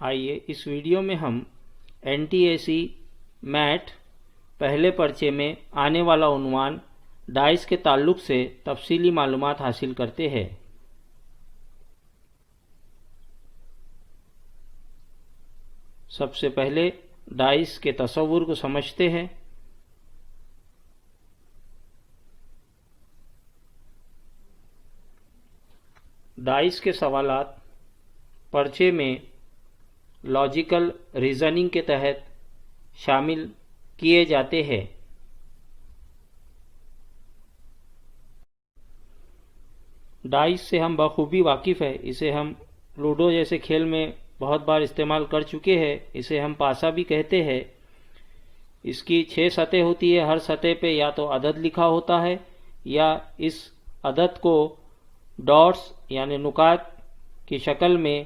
आइए इस वीडियो में हम NTSE मैथ पहले पर्चे में आने वाला उन्वान डाइस के ताल्लुक से तफसीली मालूमात हासिल करते हैं। सबसे पहले डाइस के तस्वुर को समझते हैं। डाइस के सवालात पर्चे में लॉजिकल रीजनिंग के तहत शामिल किए जाते हैं। डाइस से हम बखूबी वाकिफ़ है। इसे हम लूडो जैसे खेल में बहुत बार इस्तेमाल कर चुके हैं। इसे हम पासा भी कहते हैं। इसकी 6 सतह होती है। हर सतह पे या तो अदद लिखा होता है या इस अदद को डॉट्स यानी नुकात की शक्ल में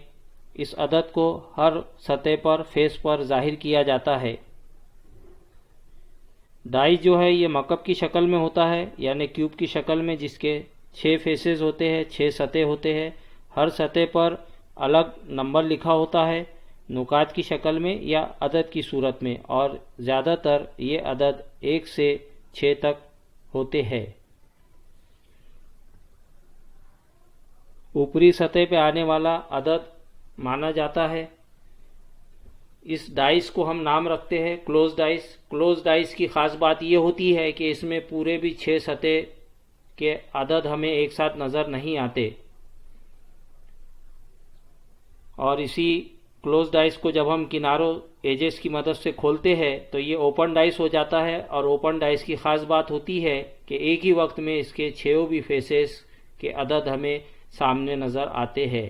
इस अदद को हर सतह पर फेस पर जाहिर किया जाता है। डाइस जो है ये मकब की शक्ल में होता है यानी क्यूब की शक्ल में, जिसके 6 फेसेस होते हैं, 6 सतह होते हैं। हर सतह पर अलग नंबर लिखा होता है नुकात की शक्ल में या अदद की सूरत में, और ज़्यादातर ये अदद 1 से 6 तक होते हैं। ऊपरी सतह पे आने वाला अदद माना जाता है। इस डाइस को हम नाम रखते हैं क्लोज डाइस। क्लोज डाइस की ख़ास बात यह होती है कि इसमें पूरे भी 6 सतह के अदद हमें एक साथ नज़र नहीं आते, और इसी क्लोज डाइस को जब हम किनारों एजेस की मदद से खोलते हैं तो ये ओपन डाइस हो जाता है। और ओपन डाइस की ख़ास बात होती है कि एक ही वक्त में इसके 6 भी फेसेस के अदद हमें सामने नज़र आते हैं।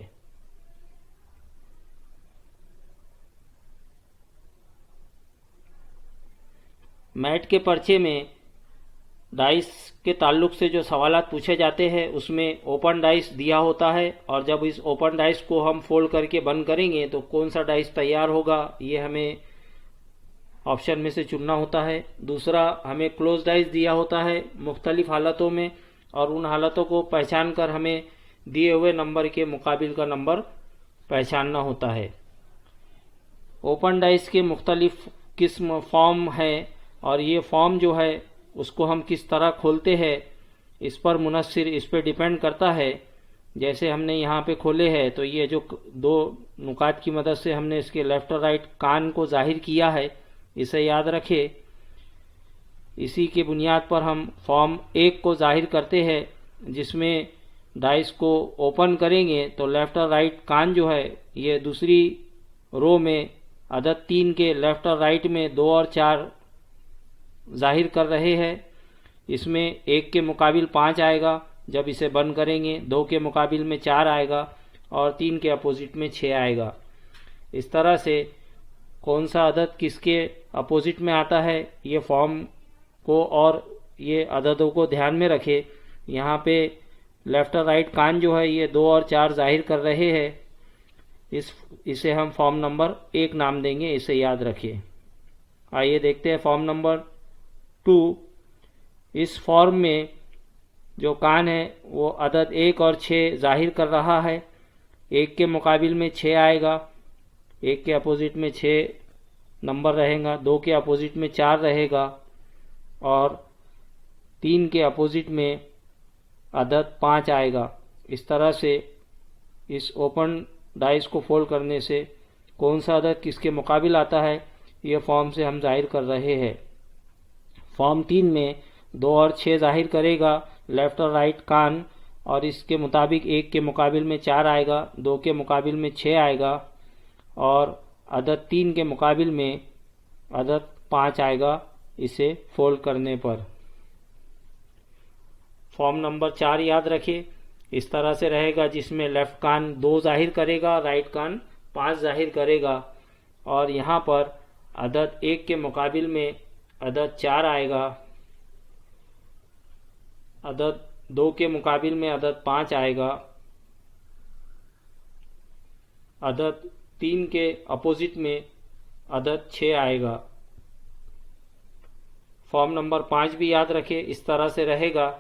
मैथ के पर्चे में डाइस के ताल्लुक से जो सवालात पूछे जाते हैं उसमें ओपन डाइस दिया होता है, और जब इस ओपन डाइस को हम फोल्ड करके बंद करेंगे तो कौन सा डाइस तैयार होगा ये हमें ऑप्शन में से चुनना होता है। दूसरा, हमें क्लोज डाइस दिया होता है मुख्तलिफ हालतों में, और उन हालतों को पहचान कर हमें दिए हुए नंबर के मुकाबिल का नंबर पहचानना होता है। ओपन डाइस के मुख्तलिफ किस्म फॉर्म है, और ये फॉर्म जो है उसको हम किस तरह खोलते हैं इस पर मुनस्सिर, इस पर डिपेंड करता है। जैसे हमने यहाँ पे खोले हैं तो ये जो 2 नुकात की मदद से हमने इसके लेफ्ट और राइट कान को जाहिर किया है, इसे याद रखें। इसी की बुनियाद पर हम फॉर्म 1 को जाहिर करते हैं, जिसमें डाइस को ओपन करेंगे तो लेफ्ट और राइट कान जो है ये दूसरी रो में अदद 3 के लेफ्ट और राइट में 2 और 4 जाहिर कर रहे हैं। इसमें 1 के मुकाबिल 5 आएगा जब इसे बंद करेंगे, 2 के मुकाबिल में 4 आएगा और 3 के अपोजिट में 6 आएगा। इस तरह से कौन सा अदद किसके अपोजिट में आता है ये फॉर्म को और ये अददों को ध्यान में रखें। यहाँ पे लेफ्ट और राइट कान जो है ये 2 और 4 जाहिर कर रहे हैं। इसे हम फॉर्म नंबर 1 नाम देंगे, इसे याद रखिए। आइए देखते हैं फॉर्म नंबर 2। इस फॉर्म में जो कान है वो अदद 1 और 6 जाहिर कर रहा है। 1 के मुकाबिल में 6 आएगा, 1 के अपोजिट में 6 नंबर रहेगा, 2 के अपोजिट में 4 रहेगा और 3 के अपोजिट में अदद 5 आएगा। इस तरह से इस ओपन डाइस को फोल्ड करने से कौन सा अदद किसके मुकाबिल आता है ये फॉर्म से हम जाहिर कर रहे हैं। फॉर्म 3 में 2 और 6 जाहिर करेगा लेफ्ट और राइट कान, और इसके मुताबिक 1 के मुकाबिल में 4 आएगा, 2 के मुकाबिल में 6 आएगा और अदद 3 के मुकाबिल में अदद 5 आएगा इसे फोल्ड करने पर। फॉर्म नंबर 4 याद रखिए। इस तरह से रहेगा जिसमें लेफ्ट कान 2 जाहिर करेगा, राइट कान 5 जाहिर करेगा, और यहाँ पर अदद 1 के मुकाबिल में अदद 4 आएगा, अदद 2 के मुकाबिल में अदद 5 आएगा, अदद 3 के अपोजिट में अदद 6 आएगा। फॉर्म नंबर 5 भी याद रखें। इस तरह से रहेगा।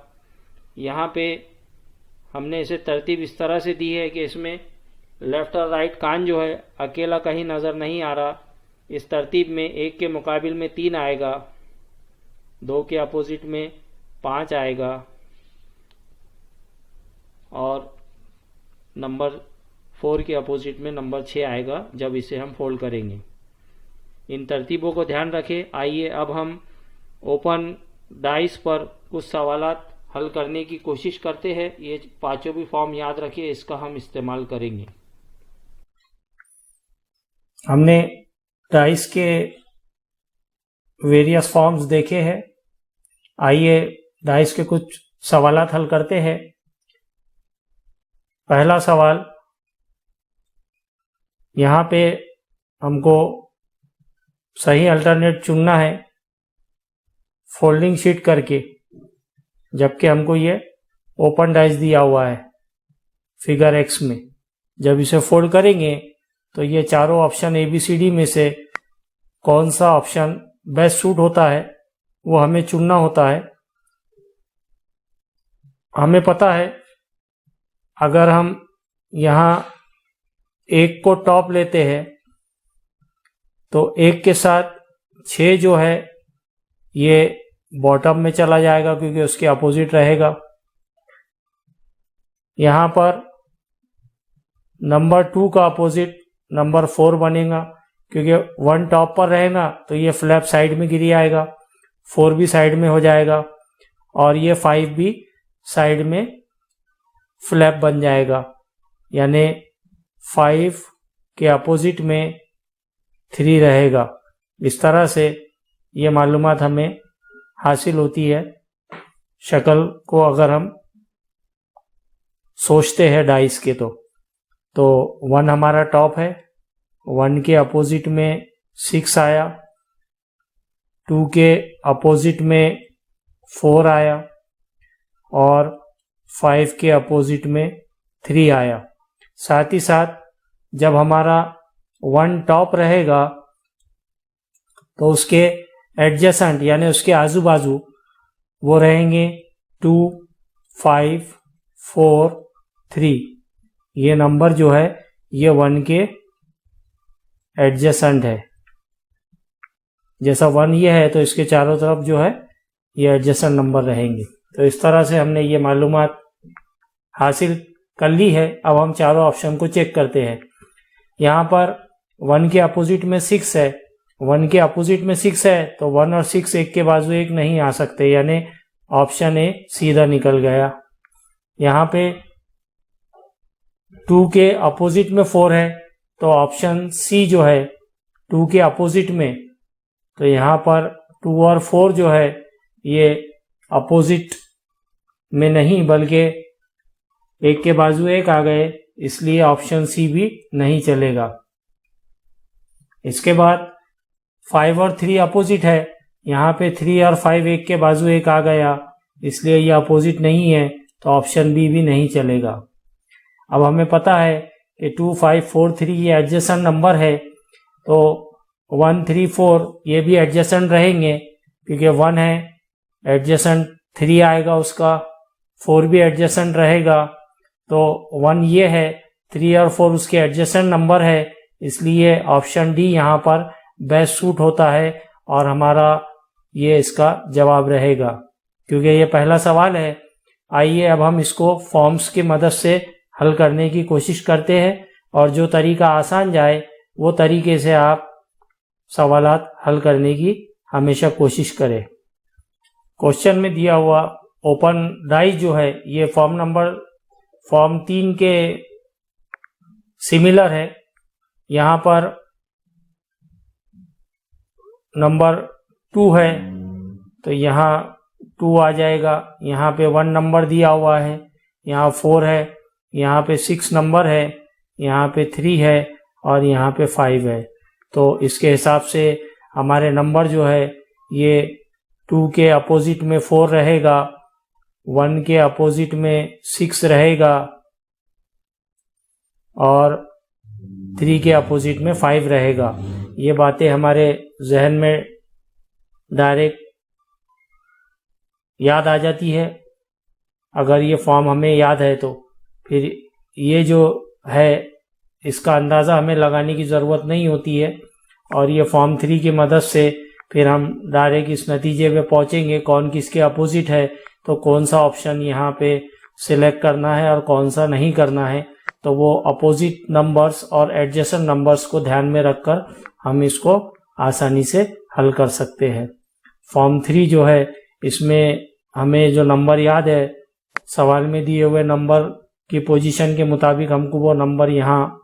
यहाँ पे हमने इसे तरतीब इस तरह से दी है कि इसमें लेफ्ट और राइट कान जो है अकेला कहीं नज़र नहीं आ रहा। इस तरतीब में 1 के मुकाबिल में 3 आएगा, 2 के अपोजिट में 5 आएगा और नंबर 4 के अपोजिट में नंबर 6 आएगा जब इसे हम फोल्ड करेंगे। इन तरतीबों को ध्यान रखें। आइए अब हम ओपन डाइस पर कुछ सवालात हल करने की कोशिश करते हैं। ये पांचों भी फॉर्म याद रखिए, इसका हम इस्तेमाल करेंगे। हमने डाइस के वेरियस फॉर्म्स देखे हैं। आइए डाइस के कुछ सवालात हल करते हैं। पहला सवाल, यहाँ पे हमको सही अल्टरनेट चुनना है फोल्डिंग शीट करके, जबकि हमको ये ओपन डाइस दिया हुआ है फिगर एक्स में। जब इसे फोल्ड करेंगे तो ये चारों ऑप्शन ABCD में से कौन सा ऑप्शन बेस्ट सूट होता है वो हमें चुनना होता है। हमें पता है अगर हम यहाँ 1 को टॉप लेते हैं तो 1 के साथ 6 जो है ये बॉटम में चला जाएगा क्योंकि उसके अपोजिट रहेगा। यहाँ पर नंबर 2 का अपोजिट नंबर 4 बनेगा क्योंकि 1 टॉप पर रहेगा तो ये फ्लैप साइड में गिरी आएगा, 4 भी साइड में हो जाएगा और ये 5 भी साइड में फ्लैप बन जाएगा। यानी 5 के अपोजिट में 3 रहेगा। इस तरह से ये मालूमात हमें हासिल होती है शक्ल को अगर हम सोचते हैं डाइस के। तो 1 हमारा टॉप है, 1 के अपोजिट में 6 आया, 2 के अपोजिट में 4 आया और 5 के अपोजिट में 3 आया। साथ ही साथ जब हमारा 1 टॉप रहेगा तो उसके एडजेसेंट यानी उसके आजू बाजू वो रहेंगे 2, 5, 4, 3। ये नंबर जो है ये 1 के एडजेसेंट है। जैसा 1 ये है तो इसके चारों तरफ जो है ये एडजेसेंट नंबर रहेंगे। तो इस तरह से हमने ये मालूमात हासिल कर ली है। अब हम चारों ऑप्शन को चेक करते हैं। यहाँ पर 1 के अपोजिट में 6 है, 1 के अपोजिट में 6 है तो 1 और 6 एक के बाजू एक नहीं आ सकते, यानी ऑप्शन ए सीधा निकल गया। यहाँ पे 2 के अपोजिट में 4 है तो ऑप्शन सी जो है 2 के अपोजिट में, तो यहाँ पर 2 और 4 जो है ये अपोजिट में नहीं बल्कि एक के बाजू एक आ गए, इसलिए ऑप्शन सी भी नहीं चलेगा। इसके बाद 5 और 3 अपोजिट है, यहाँ पे 3 और 5 एक के बाजू एक आ गया, इसलिए ये अपोजिट नहीं है तो ऑप्शन बी भी नहीं चलेगा। अब हमें पता है कि 2, 5, 4, 3 ये एडजेसेंट नंबर है तो 1, 3, 4 ये भी एडजेसेंट रहेंगे क्योंकि 1 है एडजेसेंट 3 आएगा उसका, 4 भी एडजेसेंट रहेगा तो 1 ये है, 3 और 4 उसके एडजेसेंट नंबर है, इसलिए ऑप्शन डी यहाँ पर बेस्ट सूट होता है और हमारा ये इसका जवाब रहेगा क्योंकि ये पहला सवाल है। आइए अब हम इसको फॉर्म्स की मदद से हल करने की कोशिश करते हैं और जो तरीका आसान जाए वो तरीके से आप सवालात हल करने की हमेशा कोशिश करें। क्वेश्चन में दिया हुआ ओपन डाइस जो है ये फॉर्म 3 के सिमिलर है। यहाँ पर नंबर 2 है तो यहाँ 2 आ जाएगा, यहाँ पे 1 नंबर दिया हुआ है, यहाँ 4 है, यहाँ पे 6 नंबर है, यहाँ पे 3 है और यहाँ पे 5 है। तो इसके हिसाब से हमारे नंबर जो है ये 2 के अपोजिट में 4 रहेगा, 1 के अपोजिट में 6 रहेगा और 3 के अपोजिट में 5 रहेगा। ये बातें हमारे जहन में डायरेक्ट याद आ जाती है अगर ये फॉर्म हमें याद है तो। फिर ये जो है इसका अंदाज़ा हमें लगाने की ज़रूरत नहीं होती है। और ये फॉर्म 3 की मदद से फिर हम डायरेक्ट इस नतीजे पे पहुंचेंगे कौन किसके अपोजिट है, तो कौन सा ऑप्शन यहाँ पे सिलेक्ट करना है और कौन सा नहीं करना है। तो वो अपोजिट नंबर्स और एडजेसेंट नंबर्स को ध्यान में रखकर हम इसको आसानी से हल कर सकते हैं। फॉर्म 3 जो है इसमें हमें जो नंबर याद है, सवाल में दिए हुए नंबर की पोजीशन के मुताबिक हमको वो नंबर यहाँ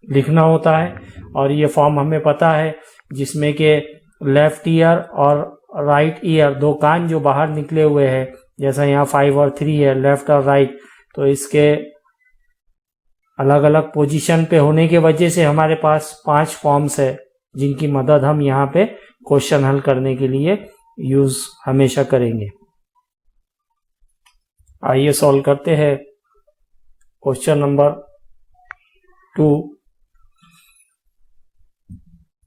लिखना होता है। और ये फॉर्म हमें पता है जिसमें कि लेफ्ट ईयर और राइट ईयर, दो कान जो बाहर निकले हुए हैं, जैसा यहाँ 5 और 3 है, लेफ्ट और राइट, तो इसके अलग अलग पोजीशन पे होने के वजह से हमारे पास 5 फॉर्म्स है जिनकी मदद हम यहाँ पे क्वेश्चन हल करने के लिए यूज हमेशा करेंगे। आइए सॉल्व करते हैं क्वेश्चन नंबर 2।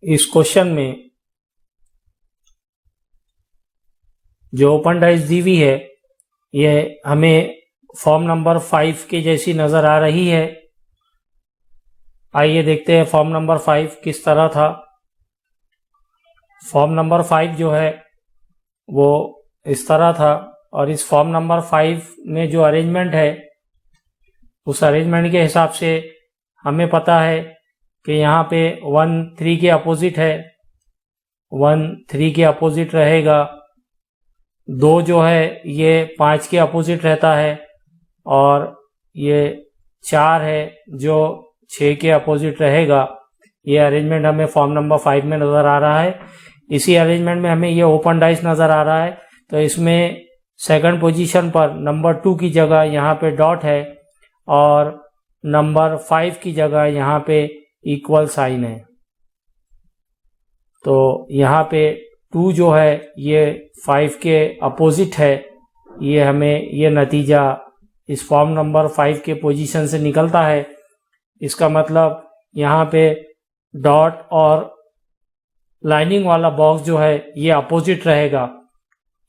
इस क्वेश्चन में जो ओपन डाइस दी हुई है ये हमें फॉर्म नंबर 5 के जैसी नजर आ रही है। आइए देखते हैं फॉर्म नंबर 5 किस तरह था। फॉर्म नंबर 5 जो है वो इस तरह था, और इस फॉर्म नंबर 5 में जो अरेंजमेंट है उस अरेंजमेंट के हिसाब से हमें पता है कि यहाँ पे 1 3 के अपोजिट है, 1 3 के अपोजिट रहेगा, 2 जो है ये 5 के अपोजिट रहता है, और ये 4 है जो 6 के अपोजिट रहेगा। ये अरेंजमेंट हमें फॉर्म नंबर 5 में नजर आ रहा है। इसी अरेंजमेंट में हमें ये ओपन डाइस नजर आ रहा है, तो इसमें सेकंड पोजीशन पर नंबर 2 की जगह यहाँ पे डॉट है और नंबर 5 की जगह यहाँ पे इक्वल साइन है। तो यहाँ पे 2 जो है ये 5 के अपोजिट है। ये हमें ये नतीजा इस फॉर्म नंबर 5 के पोजीशन से निकलता है। इसका मतलब यहाँ पे डॉट और लाइनिंग वाला बॉक्स जो है ये अपोजिट रहेगा।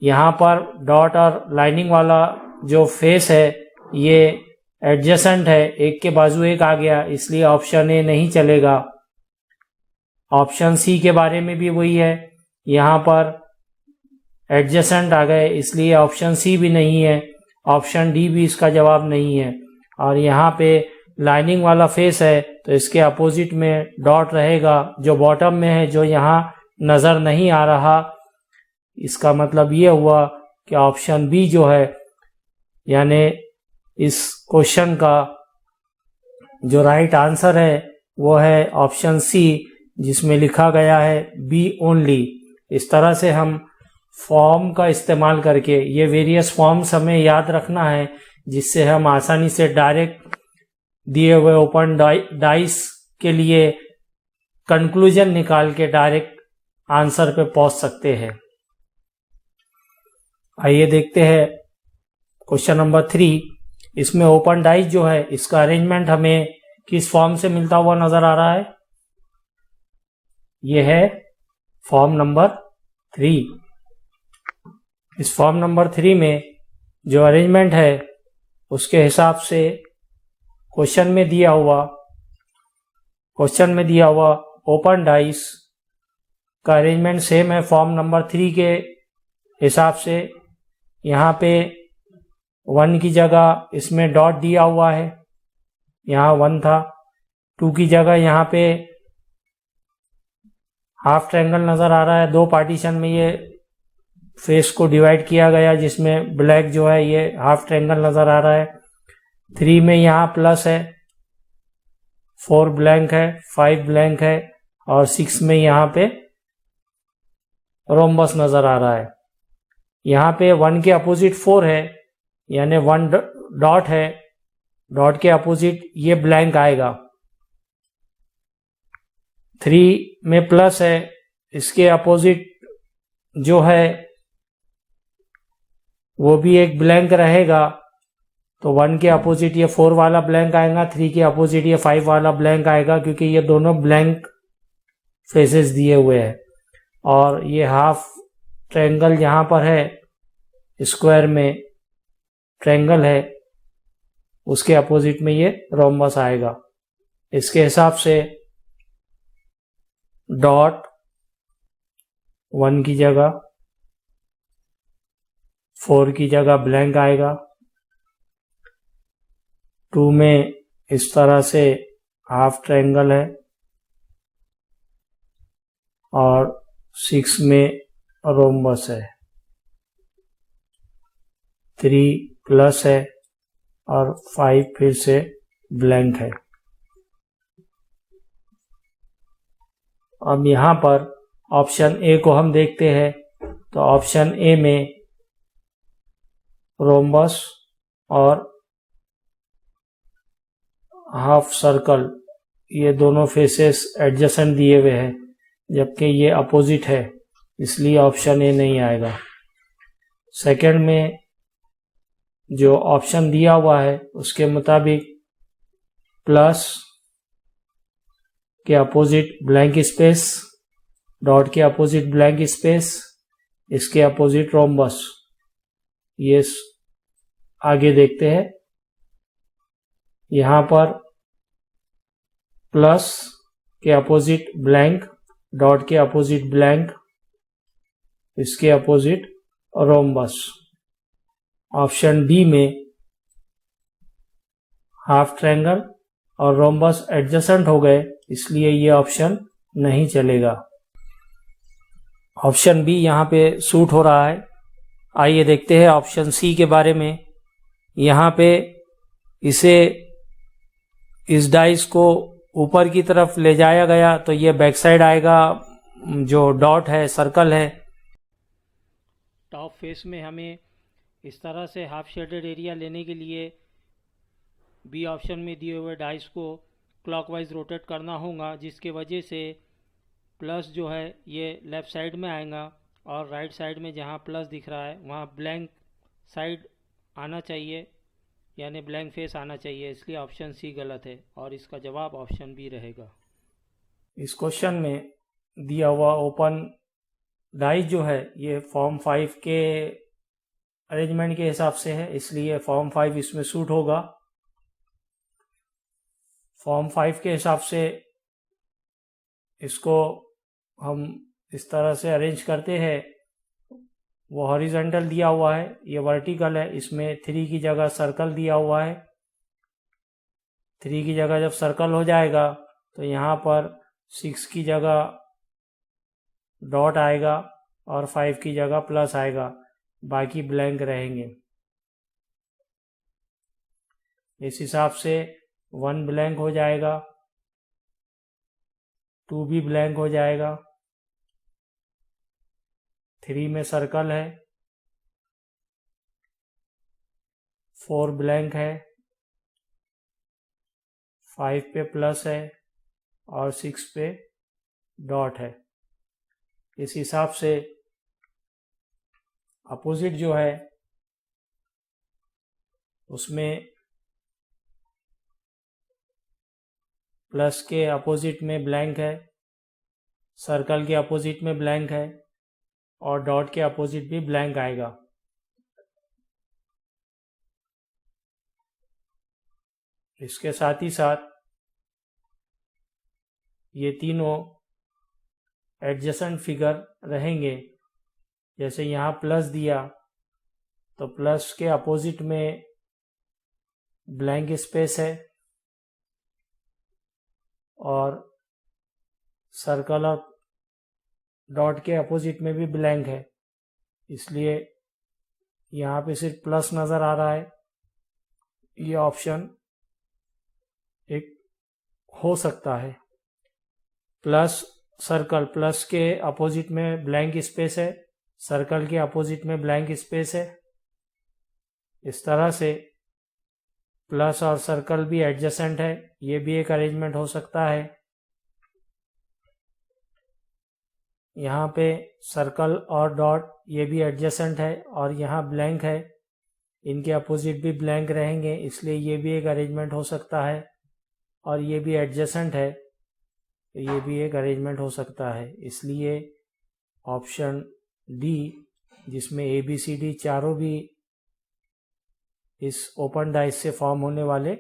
यहाँ पर डॉट और लाइनिंग वाला जो फेस है ये एडजेसेंट है, एक के बाजू एक आ गया, इसलिए ऑप्शन ए नहीं चलेगा। ऑप्शन सी के बारे में भी वही है, यहाँ पर एडजेसेंट आ गए इसलिए ऑप्शन सी भी नहीं है, ऑप्शन डी भी इसका जवाब नहीं है। और यहाँ पे लाइनिंग वाला फेस है तो इसके अपोजिट में डॉट रहेगा जो बॉटम में है, जो यहाँ नजर नहीं आ रहा। इसका मतलब ये हुआ कि ऑप्शन बी जो है, यानी इस क्वेश्चन का जो राइट आंसर है वो है ऑप्शन सी, जिसमें लिखा गया है बी ओनली। इस तरह से हम फॉर्म का इस्तेमाल करके, ये वेरियस फॉर्म्स हमें याद रखना है जिससे हम आसानी से डायरेक्ट दिए हुए ओपन डाइस के लिए कंक्लूजन निकाल के डायरेक्ट आंसर पे पहुंच सकते हैं। आइए देखते हैं क्वेश्चन नंबर 3। इसमें ओपन डाइस जो है इसका अरेंजमेंट हमें किस फॉर्म से मिलता हुआ नजर आ रहा है? यह है फॉर्म नंबर 3। इस फॉर्म नंबर 3 में जो अरेंजमेंट है उसके हिसाब से क्वेश्चन में दिया हुआ ओपन डाइस का अरेंजमेंट सेम है फॉर्म नंबर 3 के हिसाब से। यहाँ पे 1 की जगह इसमें डॉट दिया हुआ है, यहाँ 1 था। 2 की जगह यहाँ पे हाफ ट्रायंगल नजर आ रहा है, 2 पार्टीशन में ये फेस को डिवाइड किया गया जिसमें ब्लैक जो है ये हाफ ट्रायंगल नजर आ रहा है। 3 में यहाँ प्लस है, 4 ब्लैंक है, 5 ब्लैंक है, और 6 में यहाँ पे रोम्बस नजर आ रहा है। यहाँ पे 1 के अपोजिट 4 है, यानी 1 डॉट है, डॉट के अपोजिट ये ब्लैंक आएगा। 3 में प्लस है, इसके अपोजिट जो है वो भी एक ब्लैंक रहेगा। तो 1 के अपोजिट ये 4 वाला ब्लैंक आएगा, 3 के अपोजिट ये 5 वाला ब्लैंक आएगा, क्योंकि ये दोनों ब्लैंक फेसेस दिए हुए हैं। और ये हाफ ट्रायंगल यहाँ पर है, स्क्वायर में ट्रायंगल है, उसके अपोजिट में ये रोम्बस आएगा। इसके हिसाब से डॉट 1 की जगह 4 की जगह ब्लैंक आएगा। 2 में इस तरह से हाफ ट्रायंगल है और 6 में रोम्बस है। 3 प्लस है और 5 फिर से ब्लैंक है। अब यहाँ पर ऑप्शन ए को हम देखते हैं तो ऑप्शन ए में रोम्बस और हाफ सर्कल ये दोनों फेसेस एडजेसेंट दिए हुए हैं, जबकि ये अपोजिट है, इसलिए ऑप्शन ए नहीं आएगा। सेकंड में जो ऑप्शन दिया हुआ है उसके मुताबिक प्लस के अपोजिट ब्लैंक स्पेस, डॉट के अपोजिट ब्लैंक स्पेस, इसके अपोजिट रोम्बस। ये आगे देखते हैं। यहाँ पर प्लस के अपोजिट ब्लैंक, डॉट के अपोजिट ब्लैंक, इसके अपोजिट रोम्बस। ऑप्शन डी में हाफ ट्रायंगल और रोम्बस एडजेसेंट हो गए, इसलिए ये ऑप्शन नहीं चलेगा। ऑप्शन बी यहाँ पे सूट हो रहा है। आइए देखते हैं ऑप्शन सी के बारे में। यहाँ पे इस डाइस को ऊपर की तरफ ले जाया गया तो ये बैक साइड आएगा, जो डॉट है सर्कल है। टॉप फेस में हमें इस तरह से हाफ शेडेड एरिया लेने के लिए बी ऑप्शन में दिए हुए डाइस को क्लॉकवाइज रोटेट करना होगा, जिसके वजह से प्लस जो है ये लेफ़्ट साइड में आएगा और राइट साइड में जहाँ प्लस दिख रहा है वहाँ ब्लैंक साइड आना चाहिए, यानी ब्लैंक फेस आना चाहिए। इसलिए ऑप्शन सी गलत है और इसका जवाब ऑप्शन बी रहेगा। इस क्वेश्चन में दिया हुआ ओपन डाइस जो है ये फॉर्म 5 के अरेंजमेंट के हिसाब से है, इसलिए फॉर्म 5 इसमें सूट होगा। फॉर्म 5 के हिसाब से इसको हम इस तरह से अरेंज करते हैं। वो हॉरिजॉन्टल दिया हुआ है, ये वर्टिकल है, इसमें 3 की जगह सर्कल दिया हुआ है। 3 की जगह जब सर्कल हो जाएगा तो यहाँ पर 6 की जगह डॉट आएगा और 5 की जगह प्लस आएगा, बाकी ब्लैंक रहेंगे। इस हिसाब से 1 ब्लैंक हो जाएगा, 2 भी ब्लैंक हो जाएगा, 3 में सर्कल है, 4 ब्लैंक है, 5 पे प्लस है और 6 पे डॉट है। इस हिसाब से अपोजिट जो है उसमें प्लस के अपोजिट में ब्लैंक है, सर्कल के अपोजिट में ब्लैंक है और डॉट के अपोजिट भी ब्लैंक आएगा। इसके साथ ही साथ ये तीनों एडजेसेंट फिगर रहेंगे। जैसे यहाँ प्लस दिया तो प्लस के अपोजिट में ब्लैंक स्पेस है और सर्कल और डॉट के अपोजिट में भी ब्लैंक है, इसलिए यहाँ पे सिर्फ प्लस नज़र आ रहा है। ये ऑप्शन एक हो सकता है। प्लस सर्कल, प्लस के अपोजिट में ब्लैंक स्पेस है, सर्कल के अपोजिट में ब्लैंक स्पेस है। इस तरह से प्लस और सर्कल भी एडजेसेंट है, ये भी एक अरेंजमेंट हो सकता है। यहाँ पे सर्कल और डॉट ये भी एडजेसेंट है और यहाँ ब्लैंक है, इनके अपोजिट भी ब्लैंक रहेंगे, इसलिए ये भी एक अरेंजमेंट हो सकता है। और ये भी एडजेसेंट है, ये भी एक अरेंजमेंट हो सकता है। इसलिए ऑप्शन डी, जिसमें ए बी सी डी चारों भी इस ओपन डाइस से फॉर्म होने वाले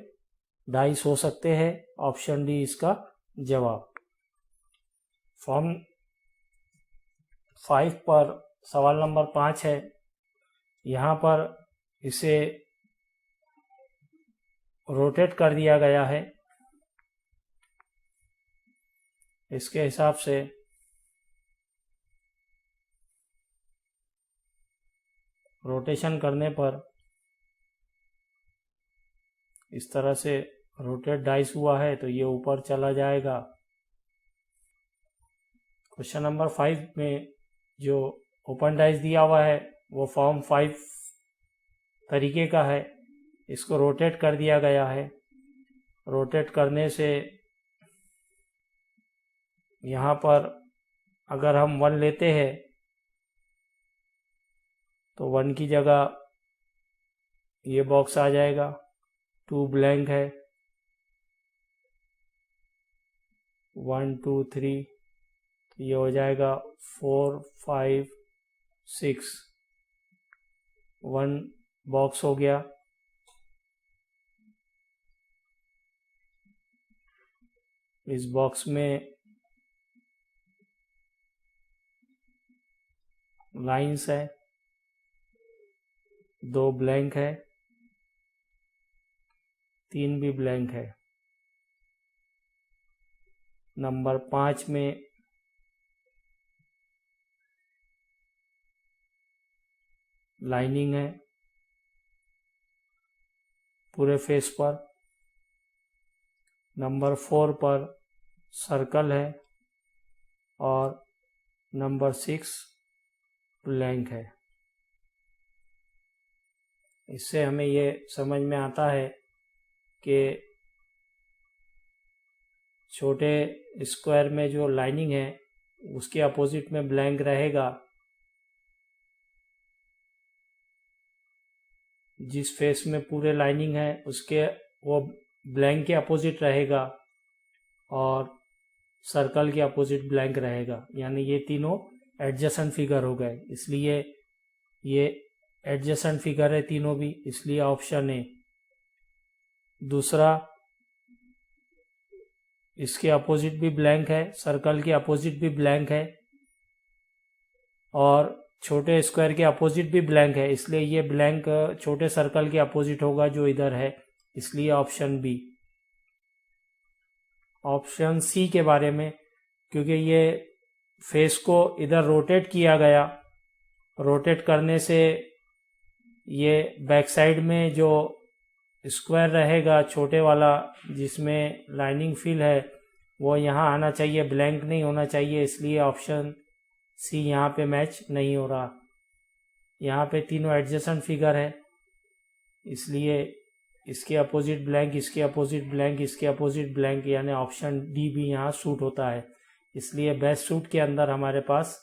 डाइस हो सकते हैं। ऑप्शन डी इसका जवाब। फॉर्म 5 पर सवाल नंबर 5 है। यहाँ पर इसे रोटेट कर दिया गया है। इसके हिसाब से रोटेशन करने पर इस तरह से रोटेट डाइस हुआ है तो ये ऊपर चला जाएगा। क्वेश्चन नंबर 5 में जो ओपन डाइस दिया हुआ है वो फॉर्म 5 तरीके का है। इसको रोटेट कर दिया गया है। रोटेट करने से यहाँ पर अगर हम 1 लेते हैं तो 1 की जगह ये बॉक्स आ जाएगा। 2 ब्लैंक है। 1 2 3 ये हो जाएगा 4 5 6। 1 बॉक्स हो गया। इस बॉक्स में लाइंस है। 2 ब्लैंक है। 3 भी ब्लैंक है। नंबर 5 में लाइनिंग है पूरे फेस पर। नंबर 4 पर सर्कल है और नंबर 6 ब्लैंक है। इससे हमें ये समझ में आता है कि छोटे स्क्वायर में जो लाइनिंग है उसके अपोजिट में ब्लैंक रहेगा। जिस फेस में पूरे लाइनिंग है उसके वो ब्लैंक के अपोजिट रहेगा और सर्कल के अपोजिट ब्लैंक रहेगा। यानी ये तीनों एडजेसेंट फिगर हो गए। इसलिए ये एडजेसेंट फिगर है तीनों भी, इसलिए ऑप्शन ए। दूसरा, इसके अपोजिट भी ब्लैंक है, सर्कल के अपोजिट भी ब्लैंक है और छोटे स्क्वायर के अपोजिट भी ब्लैंक है, इसलिए ये ब्लैंक छोटे सर्कल के अपोजिट होगा जो इधर है, इसलिए ऑप्शन बी। ऑप्शन सी के बारे में, क्योंकि ये फेस को इधर रोटेट किया गया, रोटेट करने से ये बैक साइड में जो स्क्वायर रहेगा छोटे वाला जिसमें लाइनिंग फिल है वो यहाँ आना चाहिए, ब्लैंक नहीं होना चाहिए, इसलिए ऑप्शन सी यहाँ पे मैच नहीं हो रहा। यहाँ पे तीनों एडजेसेंट फिगर है, इसलिए इसके अपोजिट ब्लैंक, इसके अपोजिट ब्लैंक, इसके अपोजिट ब्लैंक, यानी ऑप्शन डी भी यहाँ सूट होता है। इसलिए बेस्ट सूट के अंदर हमारे पास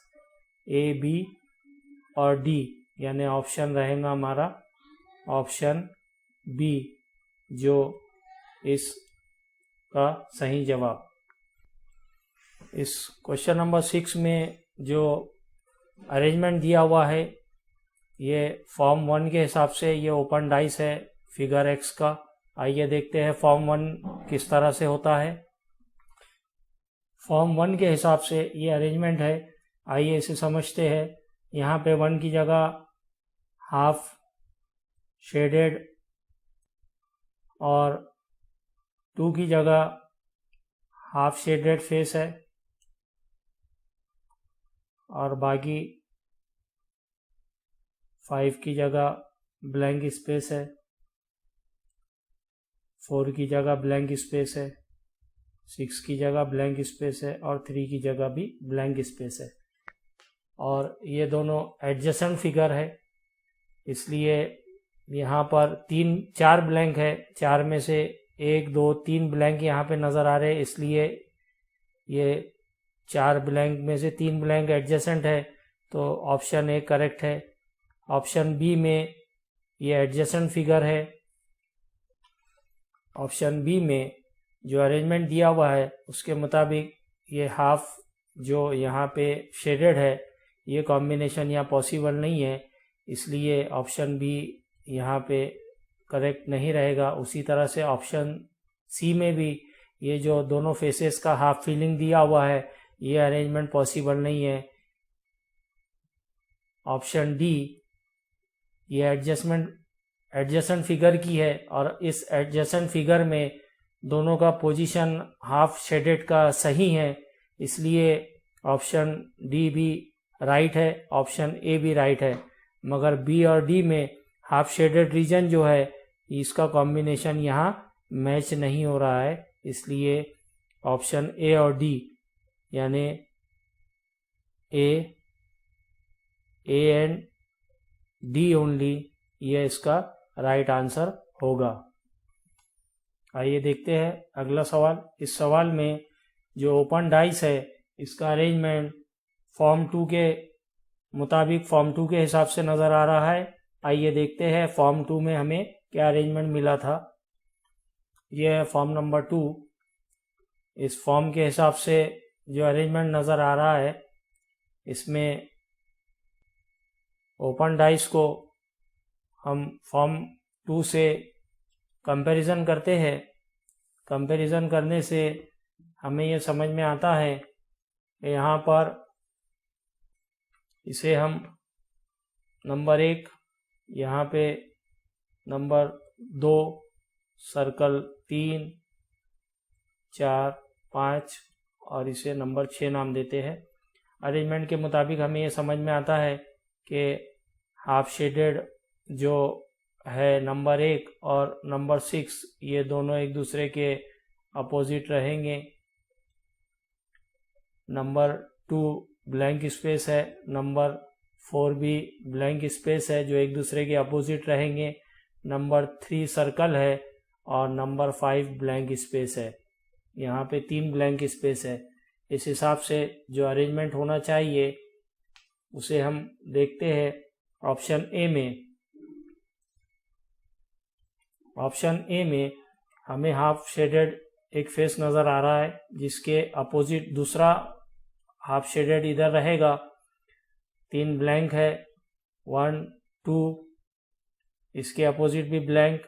ए, बी और डी यानी ऑप्शन रहेगा हमारा ऑप्शन बी, जो इसका सही जवाब। इस क्वेश्चन नंबर 6 में जो अरेंजमेंट दिया हुआ है ये फॉर्म 1 के हिसाब से ये ओपन डाइस है फिगर एक्स का। आइए देखते हैं फॉर्म 1 किस तरह से होता है। फॉर्म 1 के हिसाब से ये अरेंजमेंट है, आइए इसे समझते हैं। यहाँ पे 1 की जगह हाफ शेडेड और 2 की जगह हाफ शेडेड फेस है और बाकी 5 की जगह ब्लैंक स्पेस है, 4 की जगह ब्लैंक स्पेस है, 6 की जगह ब्लैंक स्पेस है और 3 की जगह भी ब्लैंक स्पेस है। और ये दोनों एडजेसेंट फिगर है, इसलिए यहाँ पर 4 ब्लैंक है, 4 में से 1 2 3 ब्लैंक यहाँ पे नज़र आ रहे हैं, इसलिए ये 4 ब्लैंक में से 3 ब्लैंक एडजेसेंट है, तो ऑप्शन ए करेक्ट है। ऑप्शन बी में ये एडजेसेंट फिगर है। ऑप्शन बी में जो अरेंजमेंट दिया हुआ है उसके मुताबिक ये हाफ जो यहाँ पे शेडेड है ये कॉम्बिनेशन यहाँ पॉसिबल नहीं है, इसलिए ऑप्शन बी यहाँ पे करेक्ट नहीं रहेगा। उसी तरह से ऑप्शन सी में भी ये जो दोनों फेसेस का हाफ फिलिंग दिया हुआ है, ये अरेंजमेंट पॉसिबल नहीं है। ऑप्शन डी, ये एडजस्टेंट फिगर की है और इस एडजस्टेंट फिगर में दोनों का पोजीशन हाफ शेडेड का सही है, इसलिए ऑप्शन डी भी राइट है, ऑप्शन ए भी राइट है। मगर बी और डी में हाफ शेडेड रीजन जो है, इसका कॉम्बिनेशन यहाँ मैच नहीं हो रहा है, इसलिए ऑप्शन ए और डी यानी ए एंड डी ओनली, ये इसका राइट आंसर होगा। आइए देखते हैं अगला सवाल। इस सवाल में जो ओपन डाइस है, इसका अरेंजमेंट फॉर्म 2 के मुताबिक फॉर्म 2 के हिसाब से नज़र आ रहा है। आइए देखते हैं फॉर्म 2 में हमें क्या अरेंजमेंट मिला था। यह है फॉर्म नंबर 2। इस फॉर्म के हिसाब से जो अरेंजमेंट नज़र आ रहा है, इसमें ओपन डाइस को हम फॉर्म 2 से कंपैरिजन करते हैं। कंपैरिजन करने से हमें ये समझ में आता है कि यहाँ पर इसे हम नंबर 1, यहाँ पे नंबर 2, सर्कल 3, 4, 5 और इसे नंबर 6 नाम देते हैं। अरेंजमेंट के मुताबिक हमें ये समझ में आता है कि हाफ शेडेड जो है नंबर 1 और नंबर 6, ये दोनों एक दूसरे के अपोजिट रहेंगे। नंबर 2 ब्लैंक स्पेस है, नंबर 4 भी ब्लैंक स्पेस है जो एक दूसरे के अपोजिट रहेंगे। नंबर 3 सर्कल है और नंबर 5 ब्लैंक स्पेस है। यहाँ पे 3 ब्लैंक स्पेस है। इस हिसाब से जो अरेंजमेंट होना चाहिए उसे हम देखते हैं ऑप्शन ए में। ऑप्शन ए में हमें हाफ शेडेड एक फेस नज़र आ रहा है, जिसके अपोजिट दूसरा हाफ शेडेड इधर रहेगा। 3 ब्लैंक है, 1, 2, इसके अपोजिट भी ब्लैंक,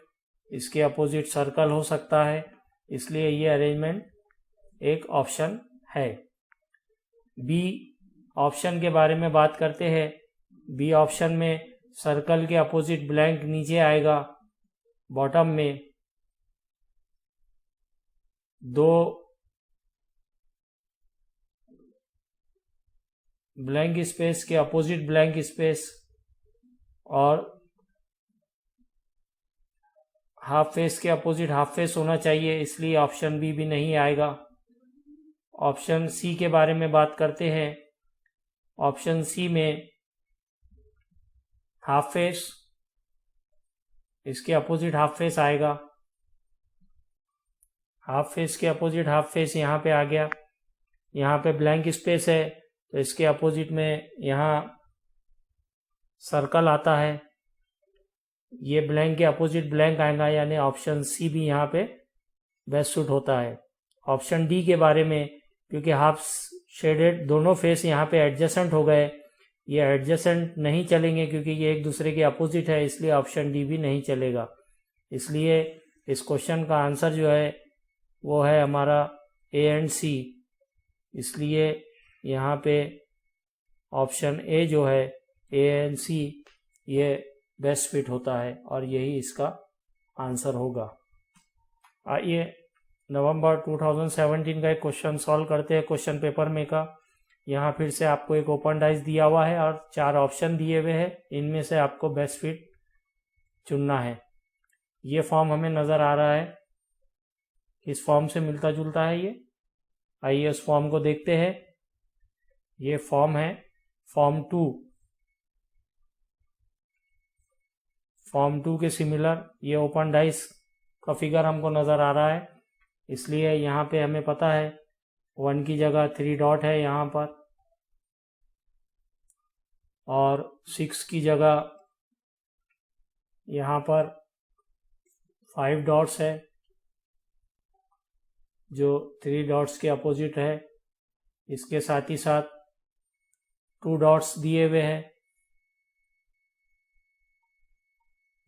इसके अपोजिट सर्कल हो सकता है, इसलिए ये अरेंजमेंट एक ऑप्शन है। बी ऑप्शन के बारे में बात करते हैं। बी ऑप्शन में सर्कल के अपोजिट ब्लैंक नीचे आएगा, बॉटम में 2 ब्लैंक स्पेस के अपोजिट ब्लैंक स्पेस और हाफ फेस के अपोजिट हाफ फेस होना चाहिए, इसलिए ऑप्शन बी भी नहीं आएगा। ऑप्शन सी के बारे में बात करते हैं। ऑप्शन सी में हाफ फेस, इसके अपोजिट हाफ फेस आएगा। हाफ फेस के अपोजिट हाफ फेस यहाँ पे आ गया। यहाँ पे ब्लैंक स्पेस है तो इसके अपोजिट में यहाँ सर्कल आता है। ये ब्लैंक के अपोजिट ब्लैंक आएगा, यानी ऑप्शन सी भी यहाँ पे बेस्ट सूट होता है। ऑप्शन डी के बारे में, क्योंकि हाफ शेडेड दोनों फेस यहाँ पे एडजेसेंट हो गए, ये एडजेसेंट नहीं चलेंगे क्योंकि ये एक दूसरे के अपोजिट है, इसलिए ऑप्शन डी भी नहीं चलेगा। इसलिए इस क्वेश्चन का आंसर जो है वो है हमारा ए एंड सी। इसलिए यहाँ पे ऑप्शन ए जो है ए एंड सी, ये बेस्ट फिट होता है और यही इसका आंसर होगा। आइए नवंबर 2017 का एक क्वेश्चन सॉल्व करते हैं क्वेश्चन पेपर में का। यहाँ फिर से आपको एक ओपन डाइस दिया हुआ है और 4 ऑप्शन दिए हुए हैं, इनमें से आपको बेस्ट फिट चुनना है। ये फॉर्म हमें नज़र आ रहा है, इस फॉर्म से मिलता जुलता है ये। आइए उस फॉर्म को देखते हैं। ये फॉर्म है फॉर्म 2। फॉर्म 2 के सिमिलर ये ओपन डाइस का फिगर हमको नज़र आ रहा है, इसलिए यहाँ पे हमें पता है 1 की जगह 3 डॉट है यहाँ पर, और 6 की जगह यहाँ पर 5 डॉट्स है जो 3 डॉट्स के अपोजिट है। इसके साथ ही साथ 2 डॉट्स दिए हुए हैं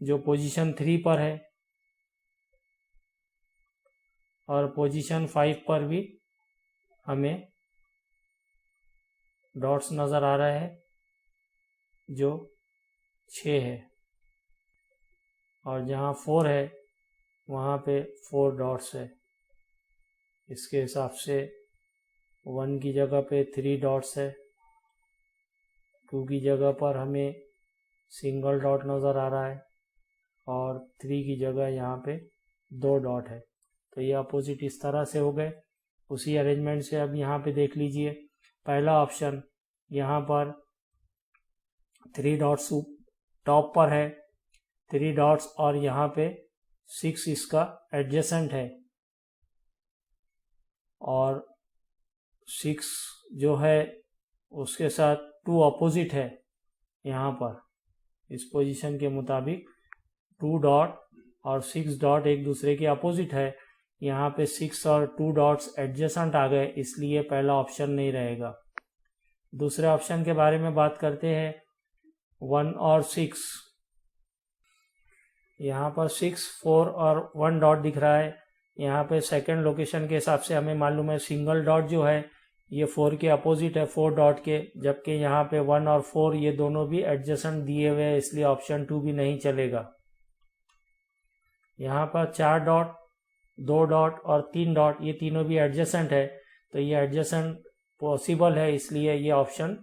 जो पोजीशन 3 पर है। और पोजीशन 5 पर भी हमें डॉट्स नज़र आ रहा है जो 6 है, और जहाँ 4 है वहाँ पे 4 डॉट्स है। इसके हिसाब से 1 की जगह पे 3 डॉट्स है, 2 की जगह पर हमें सिंगल डॉट नज़र आ रहा है, और 3 की जगह यहाँ पे 2 डॉट है। तो ये अपोजिट इस तरह से हो गए। उसी अरेंजमेंट से अब यहाँ पे देख लीजिए, पहला ऑप्शन यहाँ पर 3 डॉट्स टॉप पर है, 3 डॉट्स, और यहाँ पे 6 इसका एडजेसेंट है, और 6 जो है उसके साथ 2 अपोजिट है। यहाँ पर इस पोजीशन के मुताबिक 2 डॉट और 6 डॉट एक दूसरे के अपोजिट है। यहाँ पे 6 और 2 डॉट्स एडजेसेंट आ गए, इसलिए पहला ऑप्शन नहीं रहेगा। दूसरे ऑप्शन के बारे में बात करते हैं, 1 और 6। यहाँ पर 6, 4 और 1 डॉट दिख रहा है। यहाँ पे सेकंड लोकेशन के हिसाब से हमें मालूम है सिंगल डॉट जो है ये 4 के अपोजिट है, 4 डॉट के, जबकि यहाँ पे 1 और 4 ये दोनों भी एडजेसेंट दिए हुए हैं, इसलिए ऑप्शन 2 भी नहीं चलेगा। यहाँ पर 4 डॉट, 2 डॉट और 3 डॉट ये तीनों भी एडजेसेंट है, तो ये एडजेसेंट पॉसिबल है, इसलिए ये ऑप्शन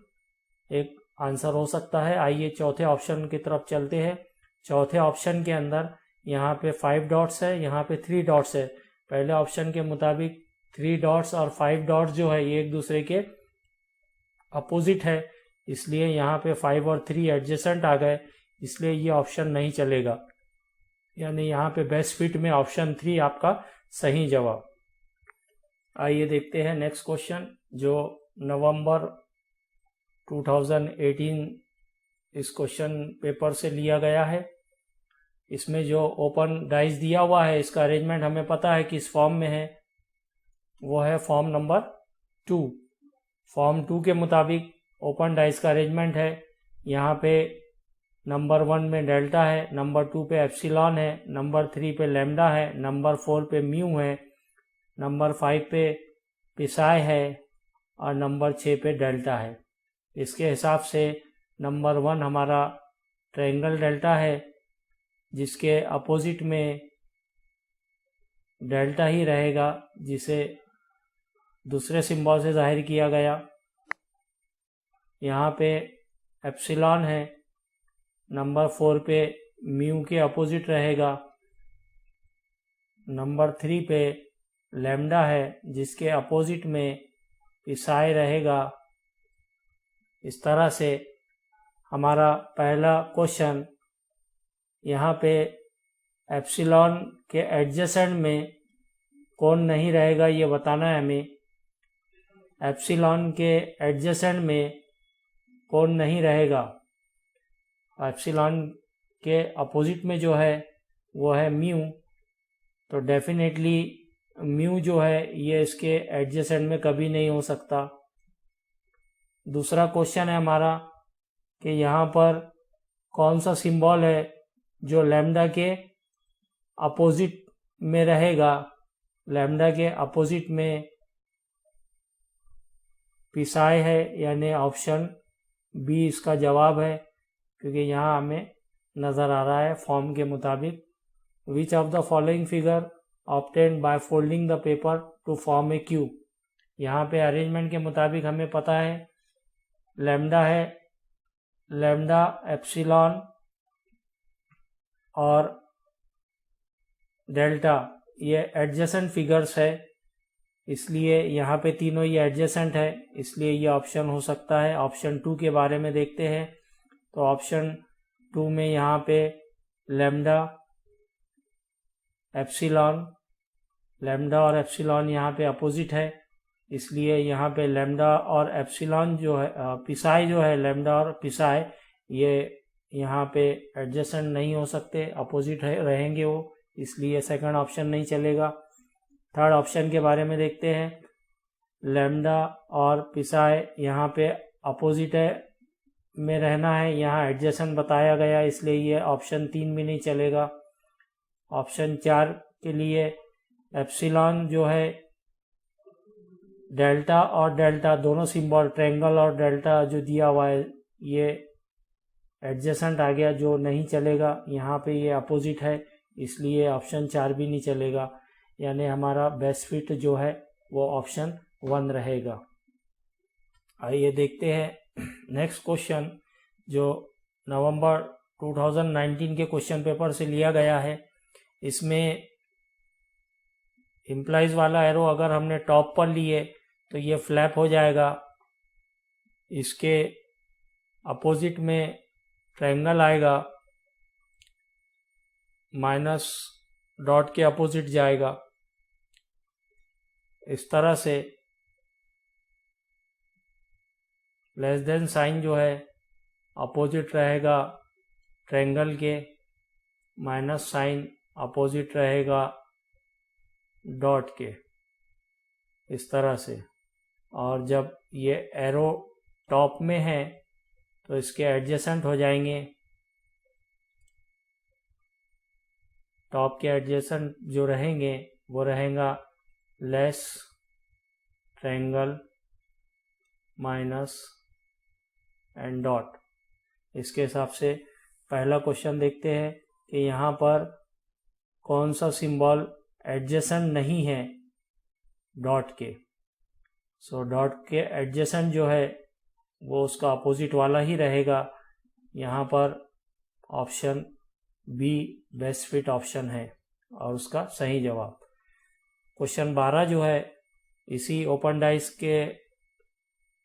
एक आंसर हो सकता है। आइए चौथे ऑप्शन की तरफ चलते हैं। चौथे ऑप्शन के अंदर यहाँ पे 5 डॉट्स है, यहाँ पे 3 डॉट्स है। पहले ऑप्शन के मुताबिक 3 डॉट्स और 5 डॉट्स जो है ये एक दूसरे के अपोजिट है, इसलिए यहाँ पे 5 और 3 एडजेसेंट आ गए, इसलिए ये ऑप्शन नहीं चलेगा। यानी यहाँ पे बेस्ट फिट में ऑप्शन 3 आपका सही जवाब। आइए देखते हैं नेक्स्ट क्वेश्चन, जो नवंबर 2018 इस क्वेश्चन पेपर से लिया गया है। इसमें जो ओपन डाइस दिया हुआ है, इसका अरेंजमेंट हमें पता है कि इस फॉर्म में है, वो है फॉर्म नंबर 2। फॉर्म 2 के मुताबिक ओपन डाइस का अरेंजमेंट है। यहाँ पे नंबर 1 में डेल्टा है, नंबर 2 पे एप्सिलॉन है, नंबर 3 पे लैम्डा है, नंबर 4 पे म्यू है, नंबर 5 पे पिसाई है, और नंबर 6 पे डेल्टा है। इसके हिसाब से नंबर 1 हमारा ट्रायंगल डेल्टा है, जिसके अपोजिट में डेल्टा ही रहेगा, जिसे दूसरे सिंबल से जाहिर किया गया। यहाँ पे एप्सिलॉन है, नंबर 4 पे म्यू के अपोजिट रहेगा, नंबर 3 पे लैम्डा है, जिसके अपोजिट में पिसाई रहेगा। इस तरह से हमारा पहला क्वेश्चन, यहाँ पे एप्सिलॉन के एडजेसेंट में कौन नहीं रहेगा ये बताना है हमें। एप्सिलॉन के एडजेसेंट में कौन नहीं रहेगा? एप्सिलॉन के अपोजिट में जो है वो है म्यू, तो डेफिनेटली म्यू जो है ये इसके एडजेसेंट में कभी नहीं हो सकता। दूसरा क्वेश्चन है हमारा कि यहाँ पर कौन सा सिंबल है जो लैम्डा के अपोजिट में रहेगा। लैम्डा के अपोजिट में पिसाई है, यानी ऑप्शन बी इसका जवाब है, क्योंकि यहाँ हमें नज़र आ रहा है फॉर्म के मुताबिक, which of the following figure obtained by folding the paper two form A cube. यहाँ पे अरेंजमेंट के मुताबिक हमें पता है लैम्डा है, लैम्डा, एप्सिलॉन और डेल्टा ये एडजेसेंट फिगर्स है, इसलिए यहाँ पे तीनों ये एडजेसेंट है, इसलिए ये ऑप्शन हो सकता है। ऑप्शन 2 के बारे में देखते हैं, तो ऑप्शन 2 में यहाँ पे लैम्डा, एप्सिलॉन, लैम्डा और एप्सिलॉन यहाँ पे अपोजिट है, इसलिए यहाँ पे लैम्डा और एप्सिलॉन जो है, पिसाई जो है, लैम्डा और पिसाई ये यहाँ पे एडजेसेंट नहीं हो सकते, अपोजिट रहेंगे वो, इसलिए सेकंड ऑप्शन नहीं चलेगा। थर्ड ऑप्शन के बारे में देखते हैं, लैम्डा और पिसाई यहाँ पे अपोजिट है में रहना है, यहाँ एडजेसेंट बताया गया, इसलिए ये ऑप्शन 3 भी नहीं चलेगा। ऑप्शन 4 के लिए एप्सिलॉन जो है डेल्टा और डेल्टा दोनों सिंबल, ट्रायंगल और डेल्टा जो दिया हुआ है ये एडजेसेंट आ गया, जो नहीं चलेगा। यहाँ पे ये अपोजिट है, इसलिए ऑप्शन 4 भी नहीं चलेगा, यानी हमारा बेस्ट फिट जो है वो ऑप्शन 1 रहेगा। आइए देखते हैं नेक्स्ट क्वेश्चन, जो नवंबर 2019 के क्वेश्चन पेपर से लिया गया है। इसमें इम्प्लाइज वाला एरो अगर हमने टॉप पर लिए तो ये फ्लैप हो जाएगा, इसके अपोजिट में ट्रायंगल आएगा, माइनस डॉट के अपोजिट जाएगा। इस तरह से लेस देन साइन जो है अपोजिट रहेगा ट्रायंगल के, माइनस साइन अपोजिट रहेगा डॉट के, इस तरह से। और जब ये एरो टॉप में है तो इसके एडजेसेंट हो जाएंगे, टॉप के एडजेसेंट जो रहेंगे वो रहेगा less triangle minus and dot. इसके हिसाब से पहला क्वेश्चन देखते हैं कि यहाँ पर कौन सा सिंबल एडजेसेंट नहीं है डॉट के। सो डॉट के एडजेसेंट जो है वो उसका अपोजिट वाला ही रहेगा। यहाँ पर option B best fit option है और उसका सही जवाब। क्वेश्चन 12 जो है इसी ओपन डाइस के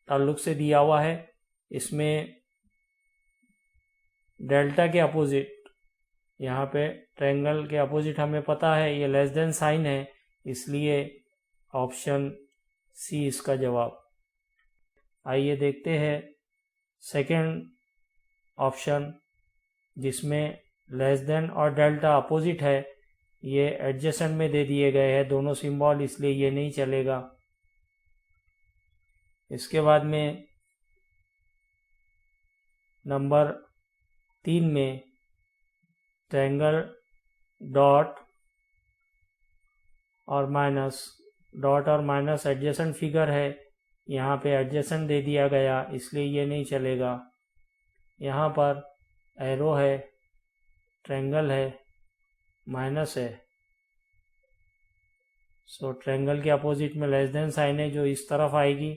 ताल्लुक से दिया हुआ है। इसमें डेल्टा के अपोजिट, यहाँ पे ट्रायंगल के अपोजिट हमें पता है ये लेस देन साइन है, इसलिए ऑप्शन सी इसका जवाब। आइए देखते हैं सेकंड ऑप्शन, जिसमें लेस देन और डेल्टा अपोजिट है, ये एडजेसेंट में दे दिए गए हैं दोनों सिंबल, इसलिए ये नहीं चलेगा। इसके बाद में नंबर 3 में ट्रायंगल डॉट और माइनस, डॉट और माइनस एडजेसेंट फिगर है, यहाँ पे एडजेसेंट दे दिया गया, इसलिए ये नहीं चलेगा। यहाँ पर एरो है, ट्रायंगल है, माइनस है, सो ट्रायंगल के अपोजिट में लेस देन साइन है जो इस तरफ आएगी,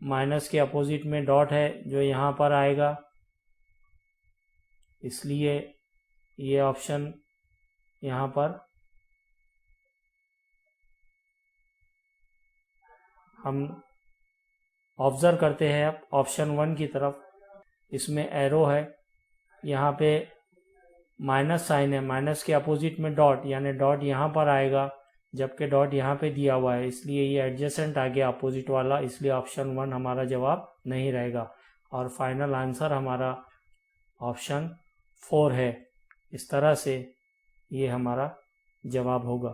माइनस के अपोजिट में डॉट है जो यहाँ पर आएगा, इसलिए ये ऑप्शन यहाँ पर हम ऑब्जर्व करते हैं। अब ऑप्शन 1 की तरफ, इसमें एरो है, यहाँ पे माइनस साइन है, माइनस के अपोजिट में डॉट, यानी डॉट यहाँ पर आएगा जबकि डॉट यहाँ पे दिया हुआ है, इसलिए ये एडजेसेंट आ गया अपोजिट वाला, इसलिए ऑप्शन 1 हमारा जवाब नहीं रहेगा। और फाइनल आंसर हमारा ऑप्शन 4 है। इस तरह से ये हमारा जवाब होगा।